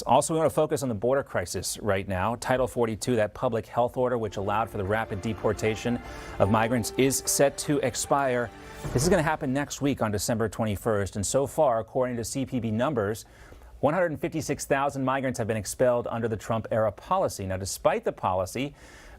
Also, we want to focus on the border crisis right now. Title 42, that public health order which allowed for the rapid deportation of migrants, is set to expire. This is going to happen next week on December 21st. And so far, according to CPB numbers, 156,000 migrants have been expelled under the Trump-era policy. Now, despite the policy,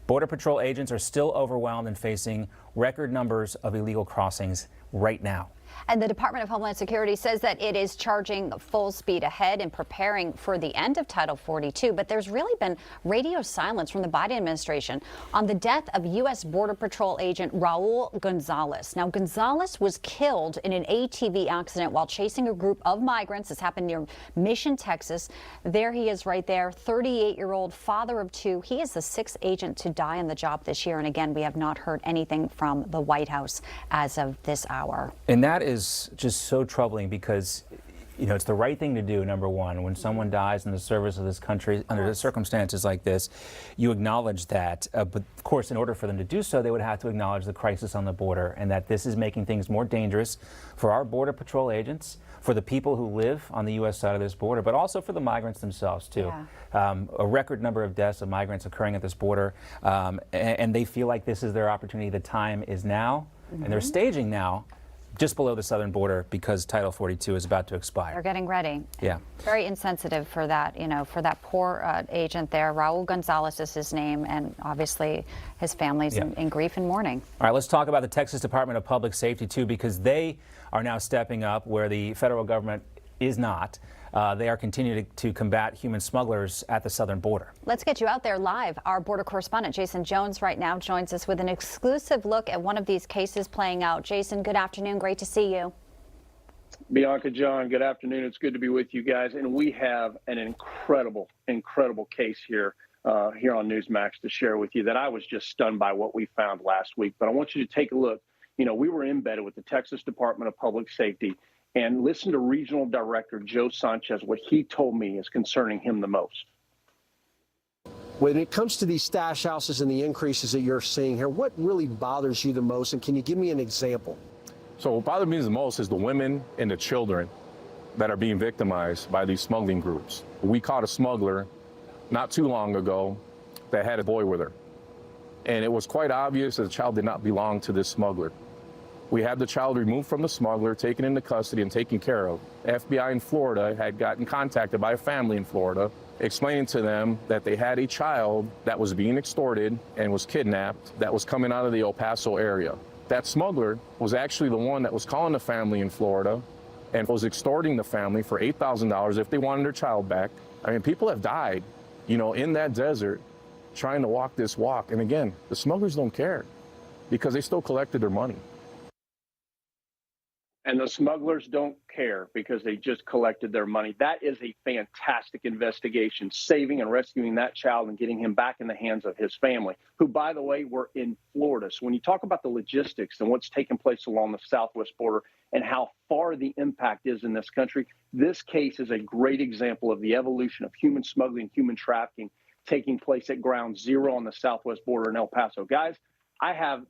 Border Patrol agents are still overwhelmed and facing record numbers of illegal crossings right now. And the Department of Homeland Security says that it is charging full speed ahead and preparing for the end of Title 42. But there's really been radio silence from the Biden administration on the death of U.S. Border Patrol agent Raul Gonzalez. Now, Gonzalez was killed in an ATV accident while chasing a group of migrants. This happened near Mission, Texas. There he is right there, 38-year-old father of two. He is the sixth agent to die on the job this year. And again, we have not heard anything from the White House as of this hour. And that is just so troubling because, you know, it's the right thing to do, number one. When someone dies in the service of this country under the circumstances like this, you acknowledge that. But of course, in order for them to do so, they would have to acknowledge the crisis on the border and that this is making things more dangerous for our Border Patrol agents, for the people who live on the U.S. side of this border, but also for the migrants themselves, too. Yeah. A record number of deaths of migrants occurring at this border, and they feel like this is their opportunity. The time is now, and they're staging now just below the southern border because Title 42 is about to expire. They're getting ready. Yeah. Very insensitive for that, you know, for that poor agent there. Raul Gonzalez is his name, and obviously his family's in grief and mourning. All right, let's talk about the Texas Department of Public Safety, too, because they are now stepping up where the federal government is not. They are continuing to combat human smugglers at the southern border. Let's get you out there live. Our border correspondent Jason Jones right now joins us with an exclusive look at one of these cases playing out. Jason, good afternoon. Great to see you. Bianca, John, good afternoon. It's good to be with you guys. And we have an incredible case here on Newsmax to share with you that I was just stunned by what we found last week. But I want you to take a look. You know, we were embedded with the Texas Department of Public Safety. And listen to Regional Director Joe Sanchez, what he told me is concerning him the most. When it comes to these stash houses and the increases that you're seeing here, what really bothers you the most? And can you give me an example? So what bothers me the most is the women and the children that are being victimized by these smuggling groups. We caught a smuggler not too long ago that had a boy with her. And it was quite obvious that the child did not belong to this smuggler. We had the child removed from the smuggler, taken into custody and taken care of. FBI in Florida had gotten contacted by a family in Florida, explaining to them that they had a child that was being extorted and was kidnapped that was coming out of the El Paso area. That smuggler was actually the one that was calling the family in Florida and was extorting the family for $8,000 if they wanted their child back. I mean, people have died, you know, in that desert trying to walk this walk. And again, the smugglers don't care because they still collected their money. And the smugglers don't care because they just collected their money. That is a fantastic investigation, saving and rescuing that child and getting him back in the hands of his family, who, by the way, were in Florida. So when you talk about the logistics and what's taking place along the southwest border and how far the impact is in this country, this case is a great example of the evolution of human smuggling, human trafficking taking place at ground zero on the southwest border in El Paso. Guys, I have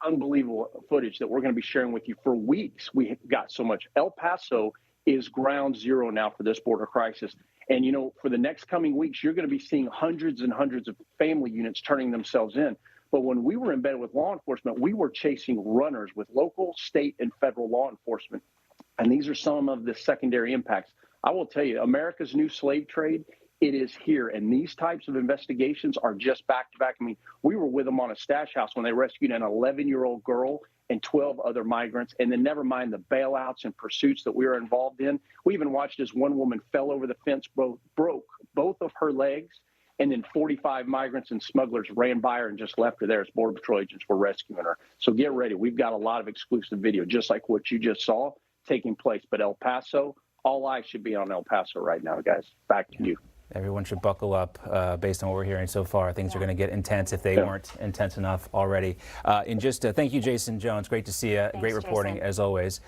unbelievable footage that we're going to be sharing with you for weeks. We got so much. El Paso is ground zero now for this border crisis. And, you know, for the next coming weeks, you're going to be seeing hundreds and hundreds of family units turning themselves in. But when we were embedded with law enforcement, we were chasing runners with local, state, and federal law enforcement. And these are some of the secondary impacts. I will tell you, America's new slave trade, it is here. And these types of investigations are just back to back. I mean, we were with them on a stash house when they rescued an 11-year-old girl and 12 other migrants. And then never mind the bailouts and pursuits that we were involved in. We even watched as one woman fell over the fence, broke both of her legs. And then 45 migrants and smugglers ran by her and just left her there as Border Patrol agents were rescuing her. So get ready. We've got a lot of exclusive video, just like what you just saw taking place. But El Paso, all eyes should be on El Paso right now, guys. Back to you. Everyone should buckle up based on what we're hearing so far. Things are going to get intense if they weren't intense enough already. Thank you, Jason Jones. Great to see you. Great reporting, Jason, as always.